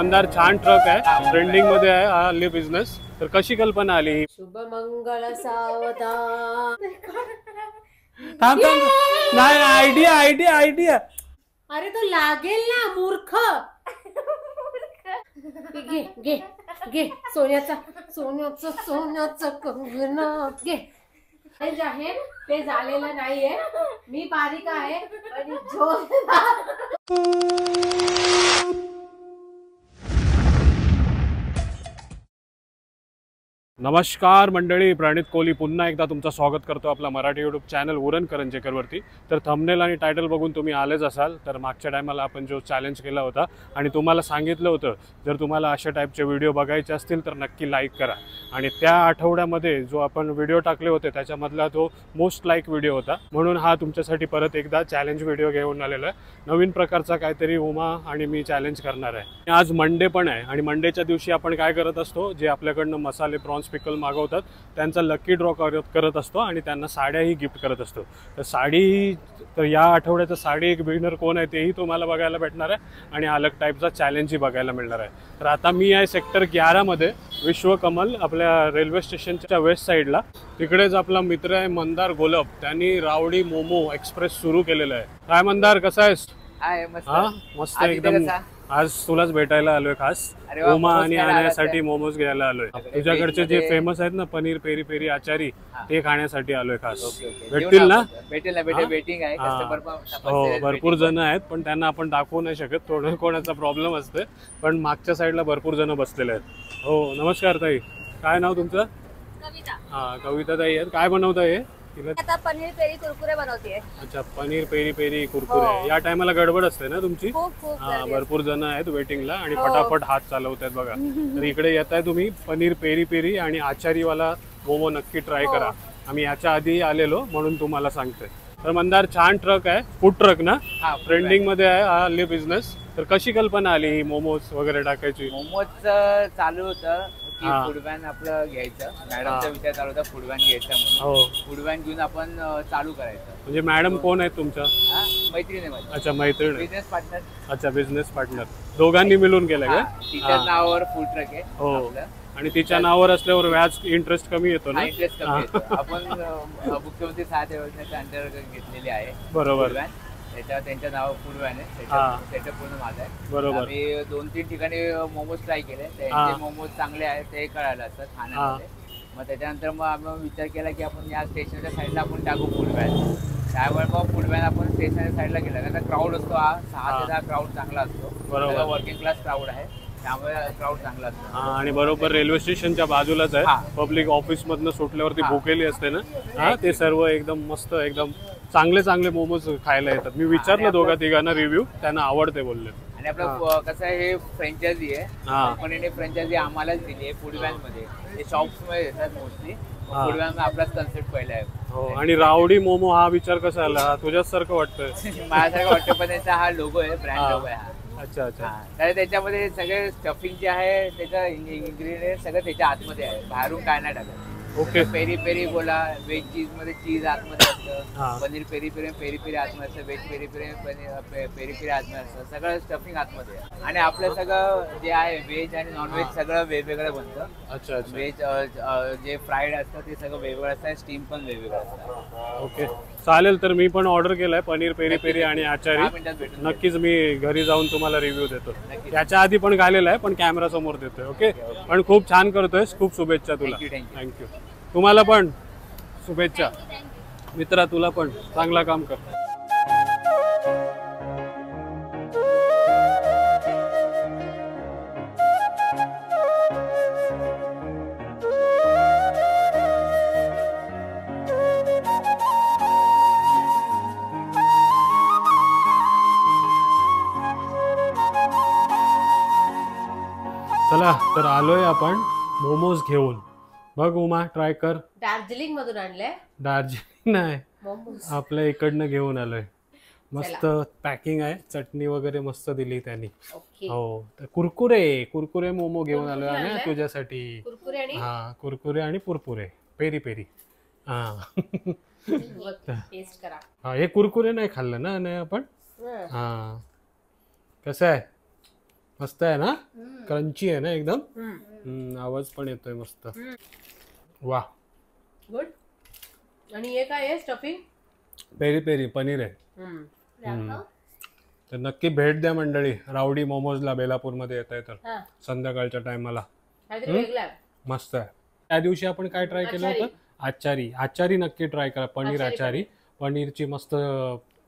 मंदार छान ट्रक आहे, ट्रेंडिंग मध्ये आहे हा हल्ली बिझनेस. तर कशी कल्पना आली ही? शुभ मंगल सावधान. थांब थांब, नाही आयडिया आयडिया आयडिया. अरे तो लागेल ना मूर्ख. घे घे घे सोन्याचा सोन्याचा सोन्याचा कंगना घे. जाहीर ते झालेलं नाहीये, मी बारीक आहे आणि नमस्कार मंडळी, प्रणित कोहली पुन्हा एकदा तुमचं स्वागत करतो आपला मराठी यूट्यूब चॅनल उरण करंजेकरवरती. तर थंबनेल आणि टायटल बघून तुम्ही आलेच असाल. तर मागच्या टायमाला आपण जो चॅलेंज केला होता आणि तुम्हाला सांगितलं होतं जर तुम्हाला अशा टाईपचे व्हिडिओ बघायचे असतील तर नक्की लाईक करा. आणि त्या आठवड्यामध्ये जो आपण व्हिडिओ टाकले होते त्याच्यामधला तो मोस्ट लाईक व्हिडिओ होता, म्हणून हा तुमच्यासाठी परत एकदा चॅलेंज व्हिडिओ घेऊन आलेला आहे. नवीन प्रकारचा काहीतरी उमा आणि मी चॅलेंज करणार आहे. आज मंडे पण आहे आणि मंडेच्या दिवशी आपण काय करत असतो, जे आपल्याकडनं मसाले प्रॉन्स पिकल मागवतात त्यांचा लकी ड्रॉ करत असतो आणि त्यांना साड्याही गिफ्ट करत असतो. तर साडी, तर या आठवड्याचं साडी एक विनर कोण आहे तेही तुम्हाला बघायला भेटणार आहे आणि अलग टाईपचा चॅलेंजही बघायला मिळणार आहे. तर आता मी आहे सेक्टर 11 मध्ये, विश्वकमल आपल्या रेल्वे स्टेशनच्या वेस्ट साईडला. तिकडेच आपला मित्र आहे मंदार गोलब, त्यांनी रावडी मोमो एक्सप्रेस सुरू केलेलं आहे. काय मंदार, कसा आहेस? मस्त एकदम. आज तुलाच भेटायला आलोय खास, उमा आणि आणण्यासाठी मोमोज घ्यायला आलोय. तुझ्याकडचे जे फेमस आहेत ना पनीर पेरी पेरी आचारी, ते खाण्यासाठी आलोय खास. भेटतील ना? हो, भरपूर जण आहेत पण त्यांना आपण दाखवू नाही शकत, थोडं कोणाचा प्रॉब्लेम असते. पण मागच्या साईडला भरपूर जण बसलेले आहेत. हो नमस्कार ताई, काय नाव तुमचं? कविता. हा कविता ताई आहेत. काय बनवताय? आता पनीर पेरी कुरकुरे बनवतेय. अच्छा, पनीर पेरी पेरी कुरकुरे. या टायमाला गडबड असते ना तुमची? हा, भरपूर जण आहेत वेटिंगला आणि फटाफट हात चालवतात बघा. तर इकडे येत आहे तुम्ही, पनीर पेरी पेरी आणि आचारीवाला मोमो नक्की ट्राय करा. आम्ही याच्या आधी आलेलो म्हणून तुम्हाला सांगते. तर मंदार छान ट्रक आहे, फूड ट्रक ना, ट्रेंडिंग मध्ये आहे हा हल्ली बिझनेस. तर कशी कल्पना आली ही मोमोज वगैरे टाकायची? मोमोज चालू होतं की फूड व्हॅन आपलं घ्यायचं. मॅडमचा विचार चालू होता फूड व्हॅन घ्यायचा म्हणून. फूड व्हॅन घेऊन आपण चालू करायचं. म्हणजे मॅडम कोण आहेत तुमच्या? मैत्रीण आहे माझी. अच्छा, मैत्रीण. Business partner. अच्छा, बिझनेस पार्टनर. दोघांनी मिळून केलं का? तिच्या नावावर फूड ट्रक आहे. हो, आणि तिच्या नावावर असल्यावर व्याज इंटरेस्ट कमी येतो ना? इंटरेस्ट कमी येतो. आपण मुख्यमंत्री सहाय्यता योजनेच्या अंतर्गत घेतलेली आहे. बरोबर. त्याच्यावर त्यांच्या नावावर फूड व्हॅन आहे. त्याच्या पूर्ण माझा आहे. बरोबर. आम्ही 2-3 ठिकाणी मोमोज ट्राय केले, त्यांचे मोमोज चांगले आहेत ते कळायला असतात खाण्यामध्ये. मग त्याच्यानंतर मग आम्ही विचार केला की आपण या स्टेशनच्या साईडला आपण टाकू फूड व्हॅन. त्यामुळे मग फूड व्हॅन आपण स्टेशनच्या साईडला गेला, कारण क्राऊड असतो हा 6 ते 10 क्राऊड चांगला असतो. बरोबर, वर्किंग क्लास क्राऊड आहे त्यामुळे क्राऊड चांगला असतो. आणि बरोबर रेल्वे स्टेशनच्या बाजूलाच आहे. पब्लिक ऑफिस मधनं सुटल्यावरती भुकेली असते ना, हा ते सर्व एकदम मस्त, एकदम चांगले चांगले मोमोज खायला येतात. मी विचारलं दोघा तिघांना रिव्ह्यू, त्यांना आवडते बोलले. आणि आपलं कसं आहे, हे फ्रँचायझी आहे. कंपनीने फ्रँचायझी आम्हालाच दिली आहे फूड व्हॅन मध्ये. हे शॉप्स मध्ये येतात मोस्टली. फूड व्हॅन आपलाच कन्सेप्ट पहिला आहे. हो, आणि रावडी मोमो हा विचार कसा आला? तुझ्याच सारखं वाटतंय? माझ्यासारखं वाटतं, पण त्यांचा हा लोगो आहे, ब्रँड लोगो आहे हा. अच्छा अच्छा. तर त्याच्यामध्ये सगळे स्टफिंग जे आहे त्याचं इन्ग्रेडियंट सगळं त्याच्या आतमध्ये आहे, बाहेरून काय नाही टाकत. ओके. पेरी पेरी बोला, व्हेज चीज मध्ये चीज आतमध्ये असतं. Paneer peri peri peri peri आतमध्ये असतं. Veg peri peri peri peri आतमध्ये असतं. सगळं स्टफिंग आतमध्ये आहे. आणि आपलं सगळं जे आहे व्हेज आणि नॉनव्हेज सगळं वेगवेगळं बनतं. अच्छा. व्हेज जे फ्राईड असतं ते सगळं वेगवेगळं असतं. स्टीम पण वेगवेगळं असतं. ओके, चालेल. तर मी पण ऑर्डर केलाय पनीर पेरी पेरी आणि आचारी. नक्कीच मी घरी जाऊन तुम्हाला रिव्ह्यू देतो. त्याच्या आधी पण खाल्लेला आहे पण कॅमेरा समोर देतोय. ओके, पण खूप छान करतोय. खूप शुभेच्छा तुला. थँक्यू. तुम्हाला पण शुभेच्छा मित्रा, तुला पण चांगला काम कर. चला, तर आलोय आपण मोमोज घेऊन. बघ उमा, ट्राय कर. दार्जिलिंग मधून आणलंय. दार्जिलिंग नाही, मोमोज आपल्या इकडनं घेऊन आलोय. मस्त पॅकिंग आहे, चटणी वगैरे मस्त दिली त्यांनी. हो, तर कुरकुरे मोमो घेऊन आलोय आणि तुझ्यासाठी. हा, कुरकुरे आणि पुरपुरे पेरी पेरी. हा टेस्ट करा. हा, हे कुरकुरे नाही खाल्लं ना नाही आपण? हा, कसं आहे? मस्त आहे ना, क्रंची आहे ना एकदम. आवाज पण येतोय मस्त. वा गुड. आणि हे काय आहे स्टफिंग? पेरी पेरी पनीर आहे. तर नक्की भेट द्या मंडळी रावडी मोमोजला बेलापूरमध्ये येत आहे तर संध्याकाळच्या टायमाला. मस्त आहे. त्या दिवशी आपण काय ट्राय केलं होतं? आचारी नक्की ट्राय करा. पनीर आचारी. पनीरची मस्त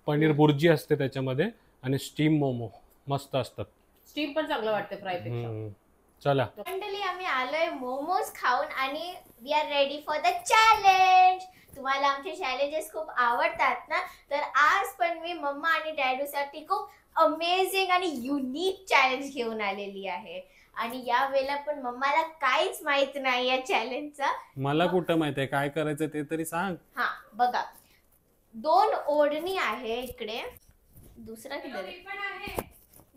पनीर बुर्जी असते त्याच्यामध्ये आणि स्टीम मोमो मस्त असतात. स्टीम पण चांगलं वाटतं फ्राय पेक्षा. चला मंडळी आम्ही आलोय मोमोज खाऊन आणि we are ready for the challenge. तुम्हाला आमचे चॅलेंजेस खूप आवडतात ना, तर आज पण मी मम्मा आणि डॅडूसाठी खूप अमेझिंग आणि युनिक चॅलेंज घेऊन आलेली आहे. आणि या वेळेला पण मम्माला काहीच माहित नाही या चॅलेंजचा. मला कुठं माहित आहे काय करायचं ते तरी सांग. हा बघा, 2 ओढणी आहे इकडे.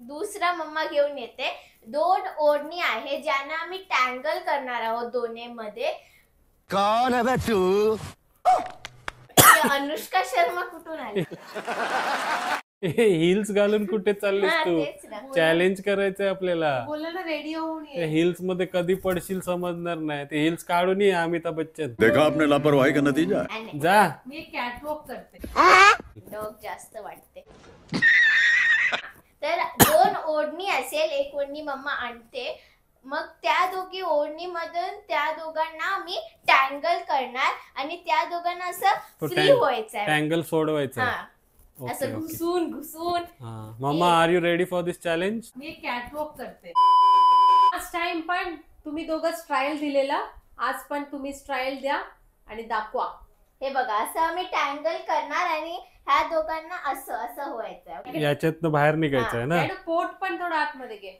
दुसरा मम्मा घेऊन येते. 2 ओढणी आहे ज्यांना आम्ही टँगल करणार आहोत दोन्हीमध्ये. कौन है बे तू? अनुष्का शर्मा कुठून आली? हिल्स घालून कुठे चाललीस हा, तू? तेच ना. चॅलेंज करायचंय आपल्याला. बोलला ना रेडी होऊन ये. हिल्स मध्ये कधी पडशील समजणार नाही. ते हिल्स काढून ये अमिताभ बच्चन. देखा आपने लापरवाही का नतीजा. आणि जा. मी कॅटवॉक करते. डॉग जास्त वाटते. तर 2 ओढणी असेल, एक ओढणी मम्मा आणते. मग त्या दोघी ओढणी मधून त्या दोघांना मी टँगल करणार आणि त्या दोघांना असं फ्री व्हायचंय. टँगल सोडवायचं. असं घुसून. Mamma are you ready for this challenge? मी कॅटवॉक करते. लास्ट टाइम पण तुम्ही दोघं ट्रायल दिलेला, आज पण तुम्ही ट्रायल द्या आणि दाखवा. हे बघा, असं आम्ही टँगल करणार आणि ह्या दोघांना असं असं व्हायचंय. याच्यातनं बाहेर निघायचं आहे ना. पोट पण थोडं आतमध्ये घे.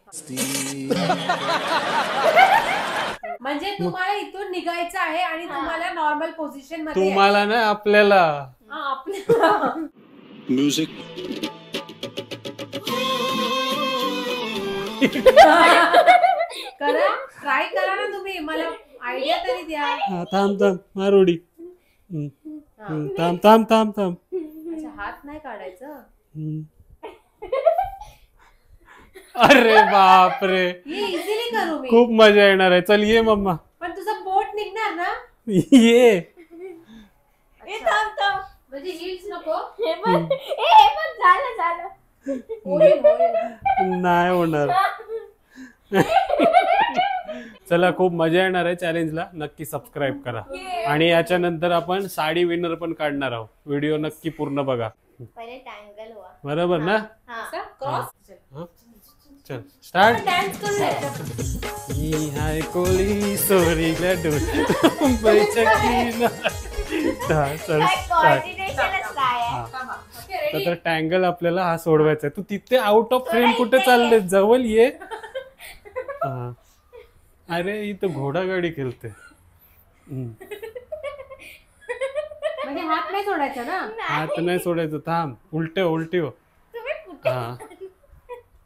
म्हणजे तुम्हाला इथून निघायचं आहे आणि तुम्हाला नॉर्मल पोझिशन मध्ये. तुम्हाला ना आपल्याला. आपल्याला म्युझिक. करा, ट्राय करा ना तुम्ही. मला आयडिया तरी द्या. थांब मारुडी. थांब. अच्छा, हात नाही काढायचं. अरे बापरे, हे इझिली करू मी. खूप मजा येणार आहे. चल ये मम्मा. पण तुझं बोट निघणार ना. ये. थांब. म्हणजे हिल्स नको. हे पण झालं. होईल. नाही होणार. चला, खूप मजा येणार आहे चॅलेंजला. नक्की सबस्क्राईब करा. आणि याच्यानंतर आपण साडी विनर पण काढणार आहोत. व्हिडिओ नक्की पूर्ण बघा. पहिले टँगल व्हा. बरोबर ना? क्रॉस. चल स्टार्ट. डान्स करू. ही हाय कोली सोरीला मुंबईच्या काय coordinationच काय आहे? तर टँगल आपल्याला हा सोडवायचा आहे. तू तिथे आउट ऑफ फ्रेम कुठे चालले? जवळ ये. अरे इथं घोडागाडी खेळते. म्हणजे हात नाही सोडायचा ना. हात नाही सोडायचं. थांब. उलटे हो. हा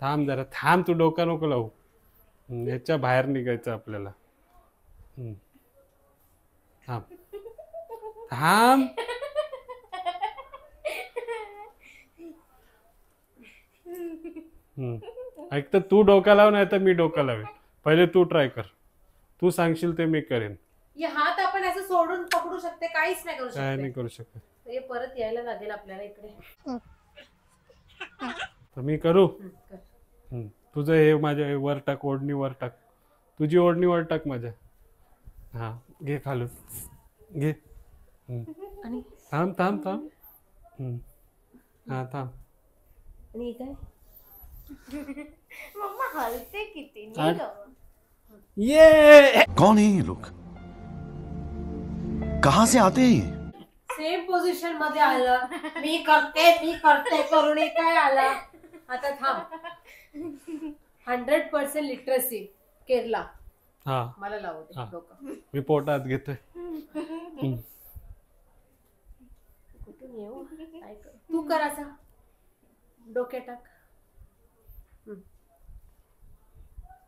थांब जरा. थांब, तू डोका नको लावू. ह्याच्या बाहेर निघायचं आपल्याला. थांब. ऐक, तर तू डोका लाव नाही तर मी डोका लावेन. पहिले तू ट्राय कर. तू सांगशील ते मी करेन. हे हात आपण असं सोडून पकडू शकते, काहीच नाही करू काय नाही शकते. करू शकत. हे परत यायला लागेल आपल्याला इकडे. तर मी करू. तुझं हे माझ्या वर टाक. ओढणी वर टाक. तुझी ओढणी वर टाक माझ्या. हा घे खालून. घे. थांब. हा थांब. आणि काय मम्मा हलते किती. ये. कौन है ये लोग? कहां से आते हैं ये? सेम पोझिशन मध्ये आलं. मी करते करून काय आला. आता थांब. 100% लिटरसी केरला. हा मला लावते हा. डोकं. मी पोटात घेतोय. कुठून येऊ. काय करू? तू कर असा. डोक्यात टाक.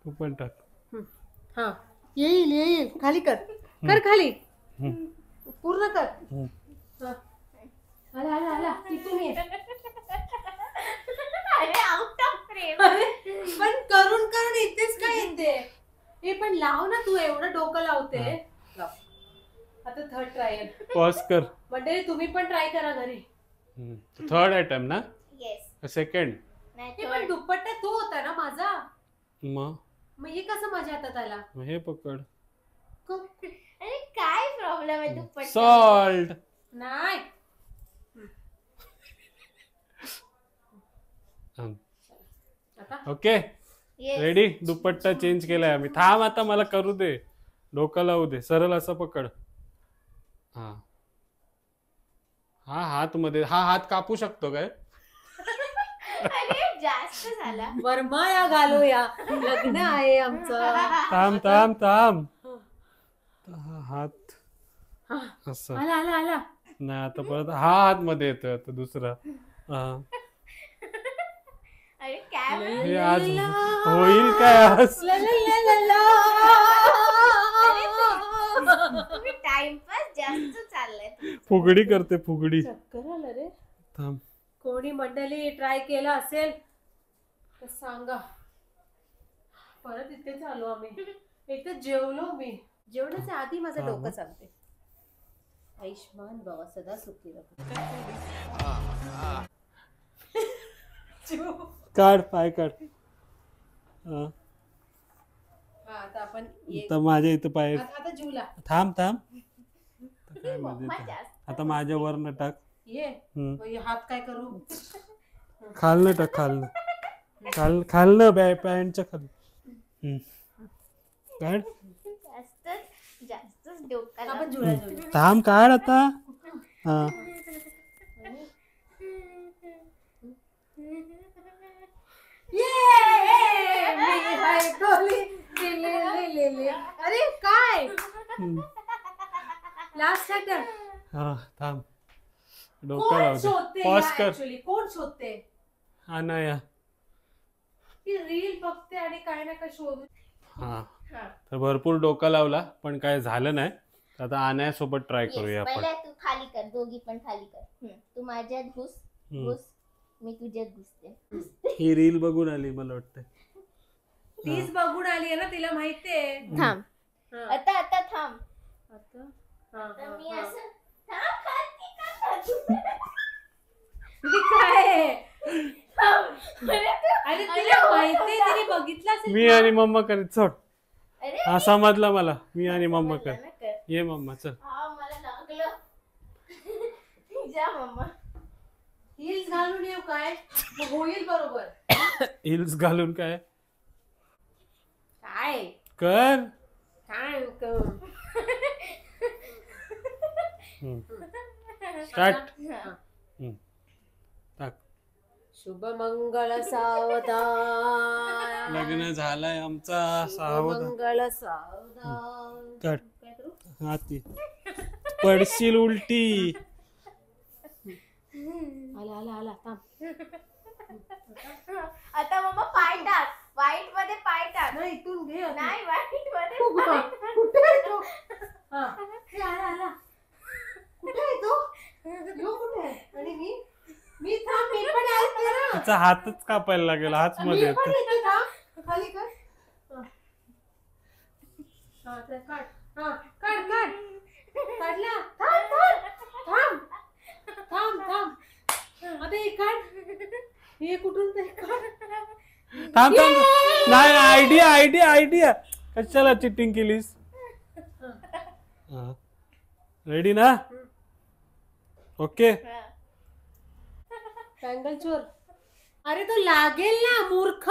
तू पण टाक. हा येईल. खाली कर खाली. पूर्ण कर. आला तिथून ये. अरे आउट ऑफ फ्रेम. पण करून पण लाव ना, तू एवढं डोकं लावते. लाव. आता थर्ड ट्रायल. पॉज कर. मंडळी तुम्ही पण ट्राय करा घरी. थर्ड आयटम ना? येस. सेकंड. हे पण दुपट्टा तो होता ना माझा, मग हे कसं माझ्या हातात आला? हे पकड. अरे काय प्रॉब्लेम आहे दुपट्टा? सॉल्ट. नाही. आता ओके Yes. रेडी. दुपट्टा चेंज केलाय आम्ही. थांब आता मला करू दे. डोकं लावू दे. सरळ असं पकड. हा हा हात मध्ये. हा हात कापू शकतो काय? अरे जास्त झाला. वरमाया घालूया, लग्न आहे आमचं. थांब थांब थांब. हा हात असं आला आला आला. नाही. आता परत हा हात मध्ये येतोय आता दुसरा. हा अरे काय हे आज होईल काय आज? ला ला ला ला ला. तुम्ही टाइमपास जास्त चाललाय. फुगडी करते फुगडी. चक्कर आलं रे. थांब. कोणी मंडळी ट्राय केला असेल तर सांगा. परत इथे आलो आम्ही. एक तर जेवलो मी. जेवणाच्या आधी माझं डोकं चालते. आयुष्मान बाबा सदा सुखी काढ पाय काढ. आता आपण तर माझ्या इथं पाय. आता जीवला. थांब थांब. काय मध्ये मम्मा ते. जास्त आता माझ्या वरनं टाक. ये हात काय करू? खालनं टाक. खालनं पॅन्टच्या खाली. काढ. जास्तच डोक्याला. आपण जुळा जुळा. थांब काढ आता. हा अरे काय लास्ट सेकंड. हा थांब. डोकं लावते. पॉज कर. कोण शोधते? अनाया. ती रील बघते आणि काय ना काय शोधते. हा तर भरपूर डोकं लावला पण काय झालं नाही. आता अनायासोबत ट्राय करूया Yes, आपण. पहिला तू खाली कर. दोघी पण खाली कर. तू माझ्यात घुस. मी तुझ्यात घुसते. ही रील बघून आली मला वाटतं. तीच बघून आली आहे ना, तिला माहितीये. थांब. हा. आता थांब. आता मी असं थांब खाली का? काय थांब. अरे तिला माहितीये, तिने बघितलं असेल. मी आणि मम्मा करीत. चल. अरे हा समजला मला. मी आणि मम्मा कर. समजलं ना, कर. ये मम्मा चल. हा मला लागलं. जा मम्मा. हिल्स घालून येऊ काय? मग होईल बरोबर. हिल्स घालून काय काय कर. काय करू? स्टार्ट. टाक. शुभ मंगळ सावधान. लग्न झालंय आमचा. सावध. मंगळ सावधान. कर. काय करू? हाती पडशील उलटी. आला आला आला. थांब. आता मम्मा पाय टाक. वाईट मध्ये पाय टाक. नाही इथून घे. नाही वाईट मध्ये कुठे आहे तो? हा. हे आला आला. कुठे आहे तो? यो कुठे आहे? आणि मी थांब. मी पण येते ना. त्याचा हातच कापायला लागेल. हाच मध्ये मी पण येतो. येते. थांब. खाली कर. हा तर काढ. हा काढ काढ. काढला. थांब. आता हे काढ. हे कुठून ते काढ. थांब थांब. नाही आयडिया. कशाला चिटिंग केलीस? रेडी ना? ओके. बँगल चोर. अरे तो लागेल ना मूर्ख.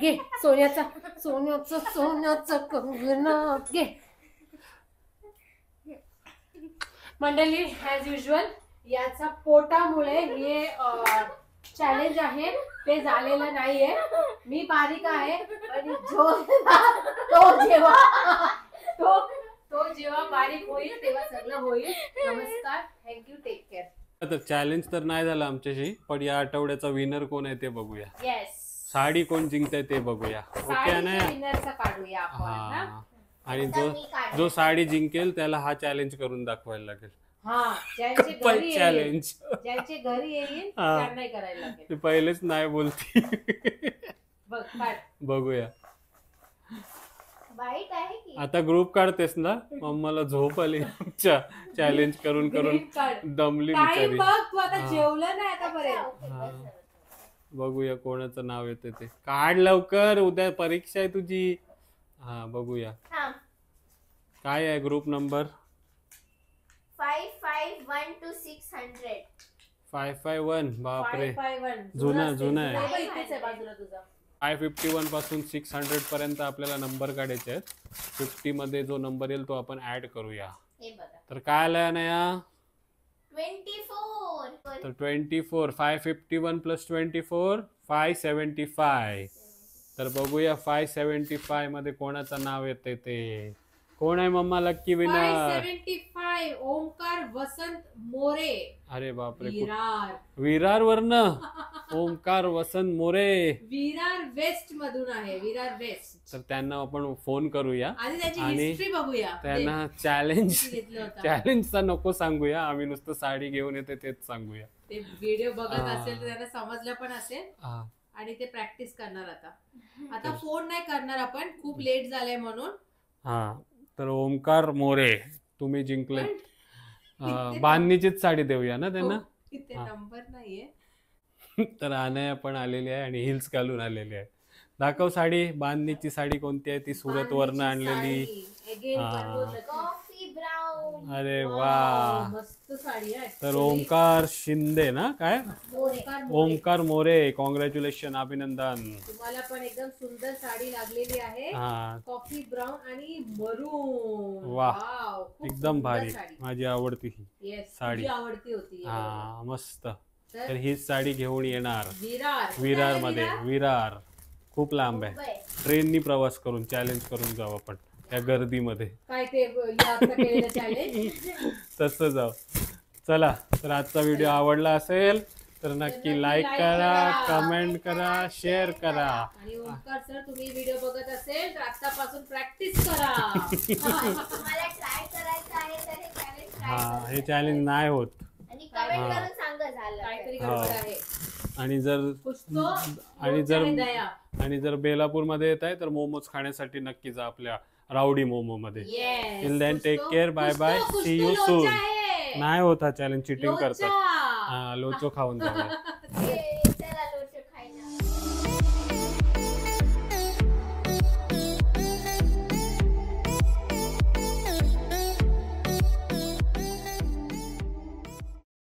घे सोन्याचा कंगना घे. मंडळी ऍज युजल याचा पोटामुळे हे चॅलेंज आहे ते झालेलं नाहीये. मी बारीक आहे आणि तो जेव्हा बारीक होईल तेव्हा सगळं होईल. नमस्कार. थँक्यू. Take care. आता चॅलेंज तर नाही झालं आमच्याशी पण या आठवड्याचा विनर कोण आहे ते बघूया. येस. साडी कोण जिंकते ते बघूया. ओके ना? विनरचा काढूया आपण. हा. आणि आता मी काढते. जो साडी जिंकेल त्याला हा चॅलेंज करून दाखवायला लागेल. हा ज्यांचे कपल घरी येईल चॅलेंज ज्यांचे घरी येईल हा. त्यांनाही करायला लागेल. ते पहिलेच नाही बोलती. बघ काढ. बघूया वाईट आहे की आता ग्रुप काढतेस ना, मम्माला झोप आली आमच्या चॅलेंज करून करून Green card. दमली टाइम बिचारी. बघ तू आता हा. जेवलं नाही अच्छा, आतापर्यंत. ओके, हा. बस झालं. बघूया कोणाचं नाव येते ते. काढ लवकर, उद्या परीक्षा आहे तुझी. हा बघूया हा काय आहे ग्रुप नंबर. 551 to 600. 551. बापरे 551. जुना असेल. जुना आहे. हे बघ, इथेच आहे बाजूला तुझा. 551 पासून 600 पर्यंत आपल्याला नंबर काढायचे आहेत. 50 मध्ये जो नंबर येईल तो आपण ऍड करूया. हे बघा तर काय आलंय अनया. 24. तर 24. 551 प्लस 24 575. तर बघूया 575 मध्ये कोणाचं नाव येते ते. कोण आहे mamma lucky winner. 575 Omkar Vasant More अरे बापरे विरार. विरार वरनं ओमकार वसंत मोरे. विरार वेस्ट मधून आहे. विरार वेस्ट. तर त्यांना आपण फोन करूया आधी त्याची आणि हिस्ट्री बघूया. त्यांना चॅलेंज ते घेतलं होतं. चॅलेंजचा नको सांगूया. आम्ही नुसतं साडी घेऊन येते तेच सांगूया. ते व्हिडिओ बघत हा. असेल तर त्यांना समजलं पण असेल हा आणि ते प्रॅक्टिस करणार आता फोन नाही करणार आपण, खूप लेट झालंय म्हणून. हा. तर ओमकार मोरे तुम्ही जिंकले. पण बांधणीचीच साडी देऊया ना त्यांना. तिथे हा. नंबर नाहीये. तर अनया पण आलेली आहे आणि हिल्स घालून आलेली आहे. दाखव साडी. बांधणीची साडी कोणती आहे ती. सुरत वरनं आणलेली. Again हा. बनवलं ते. Coffee brown. अरे Wow, वा. मस्त साडी आहे तर actually. ओमकार शिंदे ना काय. ओमकार मोरे. ओमकार मोरे कॉंग्रॅच्युलेशन अभिनंदन. तुम्हाला पण एकदम सुंदर साडी लागलेली आहे. हा कॉफी ब्राऊन आणि मरून. वाह. Wow, खूप एकदम सुंदर भारी. साडी. माझी आवडती ही Yes, साडी. तुझी आवडती होती. हा मस्त. तर तर हीच साडी घेऊन येणार विरार. विरार मध्ये. विरार खूप लांब आहे. मुंबई. ट्रेननी प्रवास करून चॅलेंज करून जाऊ आपण त्या गर्दीमध्ये. काय ते आता केलेलं चॅलेंज. तसं जाऊ. चला तर आजचा व्हिडिओ आवडला असेल तर नक्की लाईक करा, कमेंट करा, शेअर करा. आणि ओमकार सर तुम्ही व्हिडिओ बघत असेल तर आतापासून प्रॅक्टिस करा. तुम्हाला ट्राय करायचं आहे तर हे चॅलेंज हा ट्राय हे चॅलेंज नाही होत. आणि कमेंट हा. करून सांगा झालं काहीतरी तर. गडबड आहे. आणि जर पुसतो आणि जर दया. आणि जर बेलापूरमध्ये येत आहे तर मोमोज खाण्यासाठी नक्की जा आपल्या रावडी मोमो मध्ये. Yes. Till then, take care. Bye bye. कुछ तो See you लोचा soon. है. नाही होत हा चॅलेंज. चिटिंग लोचा. करतात. हा लोचो खाऊन जाऊया.